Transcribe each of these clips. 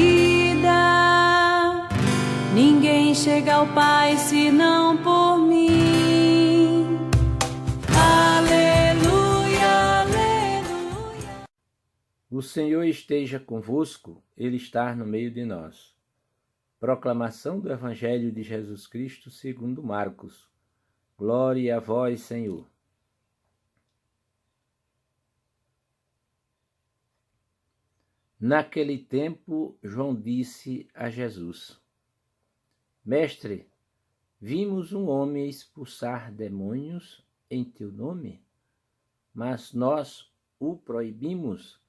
vida. Ninguém chega ao Pai senão por mim. Aleluia, aleluia. O Senhor esteja convosco, Ele está no meio de nós. Proclamação do Evangelho de Jesus Cristo segundo Marcos. Glória a vós, Senhor. Naquele tempo, João disse a Jesus: Mestre, vimos um homem expulsar demônios em teu nome, mas nós o proibimos,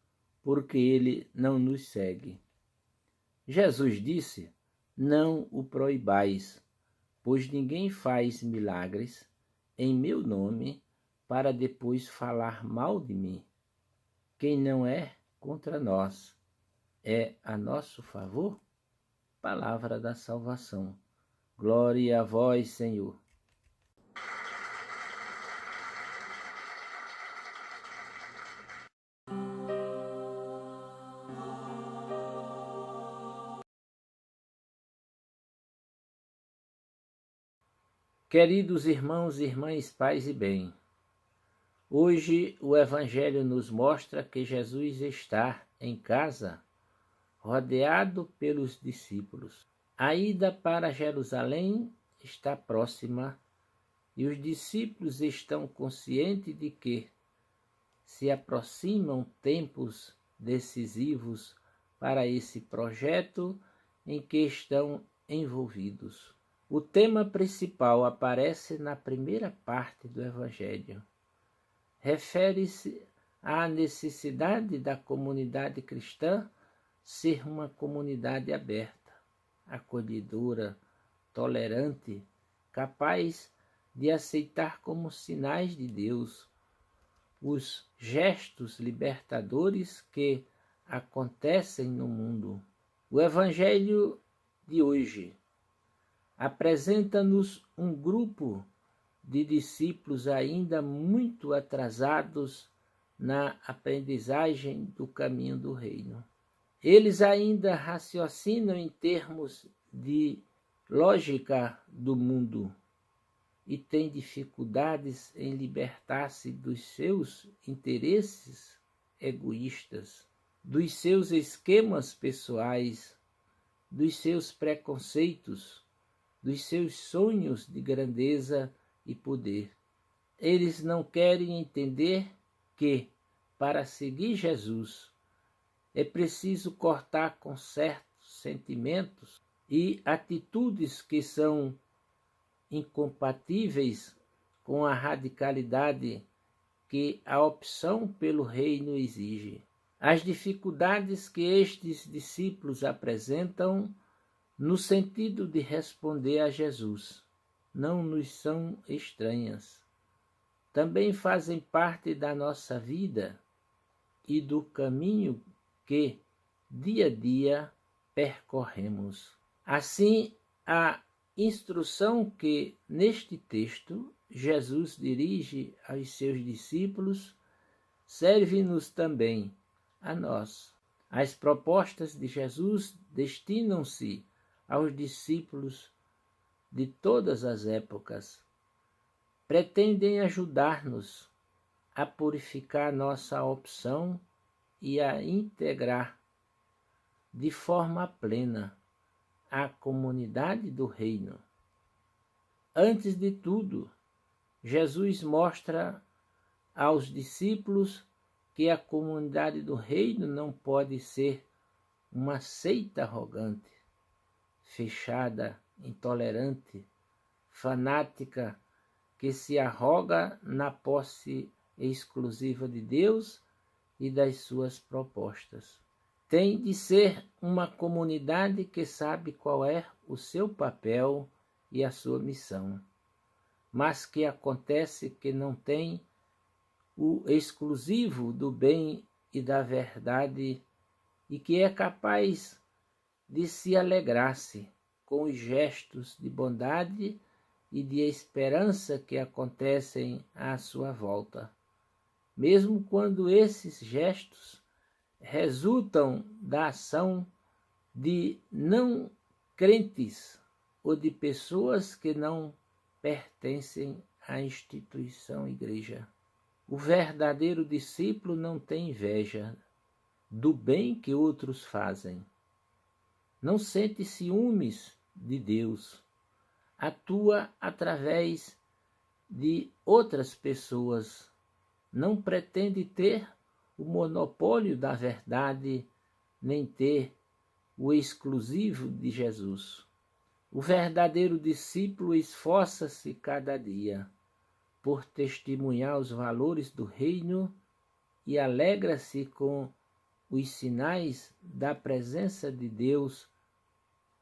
porque ele não nos segue. Jesus disse: Não o proibais, pois ninguém faz milagres em meu nome para depois falar mal de mim. Quem não é contra nós é a nosso favor? Palavra da salvação. Glória a vós, Senhor. Queridos irmãos e irmãs, paz e bem, hoje o Evangelho nos mostra que Jesus está em casa, rodeado pelos discípulos. A ida para Jerusalém está próxima e os discípulos estão conscientes de que se aproximam tempos decisivos para esse projeto em que estão envolvidos. O tema principal aparece na primeira parte do Evangelho. Refere-se à necessidade da comunidade cristã ser uma comunidade aberta, acolhedora, tolerante, capaz de aceitar como sinais de Deus os gestos libertadores que acontecem no mundo. O Evangelho de hoje apresenta-nos um grupo de discípulos ainda muito atrasados na aprendizagem do caminho do reino. Eles ainda raciocinam em termos de lógica do mundo e têm dificuldades em libertar-se dos seus interesses egoístas, dos seus esquemas pessoais, dos seus preconceitos, dos seus sonhos de grandeza e poder. Eles não querem entender que, para seguir Jesus, é preciso cortar com certos sentimentos e atitudes que são incompatíveis com a radicalidade que a opção pelo reino exige. As dificuldades que estes discípulos apresentam no sentido de responder a Jesus não nos são estranhas. Também fazem parte da nossa vida e do caminho que, dia a dia, percorremos. Assim, a instrução que, neste texto, Jesus dirige aos seus discípulos serve-nos também a nós. As propostas de Jesus destinam-se aos discípulos de todas as épocas. Pretendem ajudar-nos a purificar nossa opção e a integrar de forma plena a comunidade do reino. Antes de tudo, Jesus mostra aos discípulos que a comunidade do reino não pode ser uma seita arrogante, fechada, intolerante, fanática, que se arroga na posse exclusiva de Deus e das suas propostas. Tem de ser uma comunidade que sabe qual é o seu papel e a sua missão, mas que acontece que não tem o exclusivo do bem e da verdade e que é capaz de se alegrar-se com os gestos de bondade e de esperança que acontecem à sua volta, mesmo quando esses gestos resultam da ação de não crentes ou de pessoas que não pertencem à instituição igreja. O verdadeiro discípulo não tem inveja do bem que outros fazem. Não sente ciúmes de Deus. Atua através de outras pessoas. Não pretende ter o monopólio da verdade, nem ter o exclusivo de Jesus. O verdadeiro discípulo esforça-se cada dia por testemunhar os valores do reino e alegra-se com os sinais da presença de Deus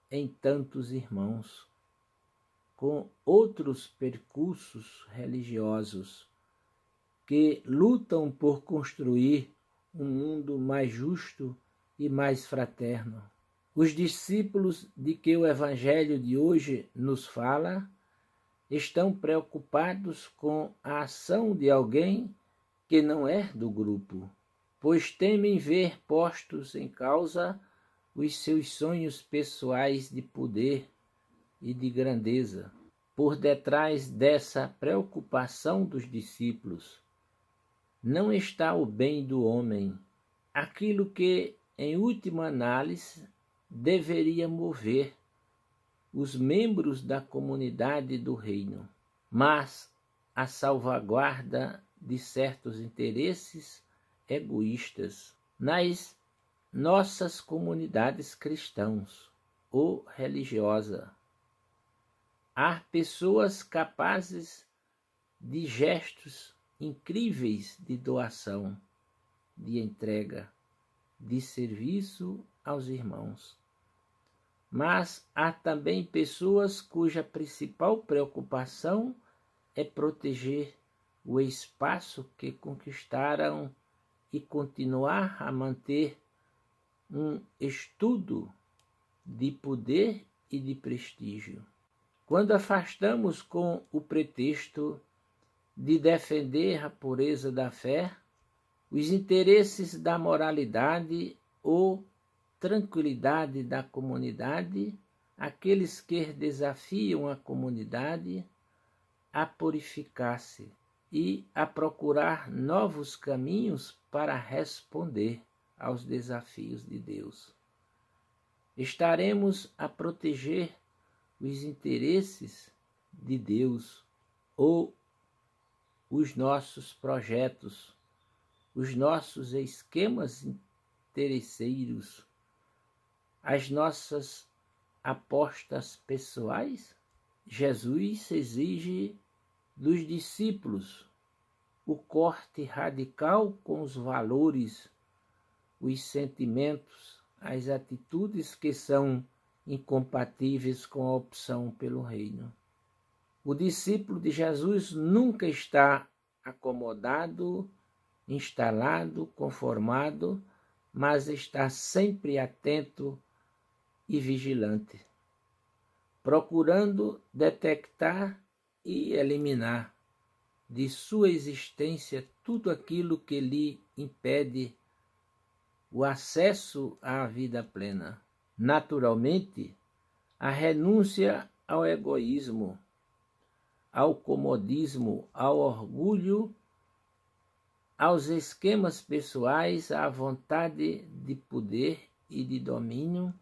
em tantos irmãos, com outros percursos religiosos que lutam por construir um mundo mais justo e mais fraterno. Os discípulos de que o Evangelho de hoje nos fala estão preocupados com a ação de alguém que não é do grupo, pois temem ver postos em causa os seus sonhos pessoais de poder e de grandeza. Por detrás dessa preocupação dos discípulos não está o bem do homem, aquilo que, em última análise, deveria mover os membros da comunidade do reino, mas a salvaguarda de certos interesses egoístas nas nossas comunidades cristãs ou religiosas. Há pessoas capazes de gestos incríveis de doação, de entrega, de serviço aos irmãos. Mas há também pessoas cuja principal preocupação é proteger o espaço que conquistaram e continuar a manter um estudo de poder e de prestígio. Quando afastamos com o pretexto de defender a pureza da fé, os interesses da moralidade ou tranquilidade da comunidade, aqueles que desafiam a comunidade a purificar-se e a procurar novos caminhos para responder aos desafios de Deus. Estaremos a proteger os interesses de Deus ou os nossos projetos, os nossos esquemas interesseiros, as nossas apostas pessoais? Jesus exige dos discípulos o corte radical com os valores, os sentimentos, as atitudes que são incompatíveis com a opção pelo reino. O discípulo de Jesus nunca está acomodado, instalado, conformado, mas está sempre atento e vigilante, procurando detectar e eliminar de sua existência tudo aquilo que lhe impede o acesso à vida plena. Naturalmente, a renúncia ao egoísmo, ao comodismo, ao orgulho, aos esquemas pessoais, à vontade de poder e de domínio,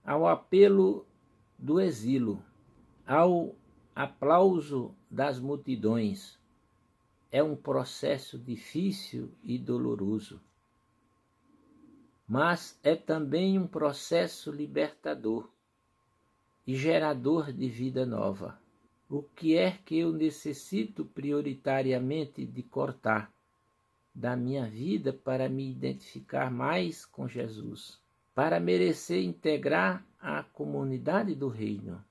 ao apelo do exílio, ao aplauso das multidões. É um processo difícil e doloroso, mas é também um processo libertador e gerador de vida nova. O que é que eu necessito prioritariamente de cortar da minha vida para me identificar mais com Jesus, para merecer integrar a comunidade do reino,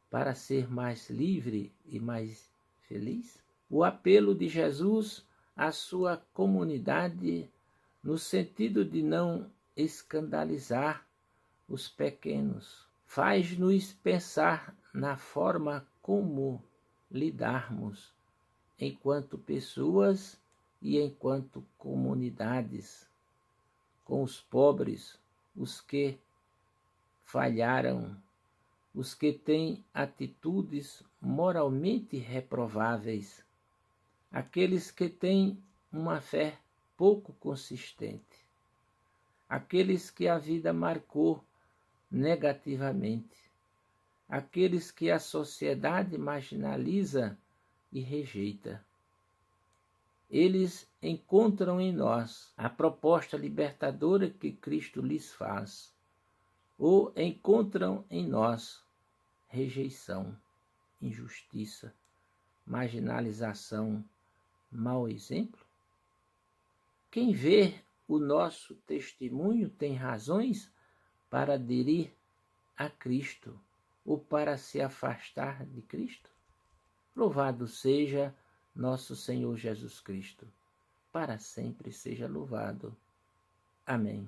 para ser mais livre e mais feliz? O apelo de Jesus à sua comunidade no sentido de não escandalizar os pequenos faz-nos pensar na forma como lidarmos enquanto pessoas e enquanto comunidades com os pobres, os que falharam, os que têm atitudes moralmente reprováveis, aqueles que têm uma fé pouco consistente, aqueles que a vida marcou negativamente, aqueles que a sociedade marginaliza e rejeita. Eles encontram em nós a proposta libertadora que Cristo lhes faz, ou encontram em nós rejeição, injustiça, marginalização, mau exemplo? Quem vê o nosso testemunho tem razões para aderir a Cristo ou para se afastar de Cristo? Louvado seja nosso Senhor Jesus Cristo. Para sempre seja louvado. Amém.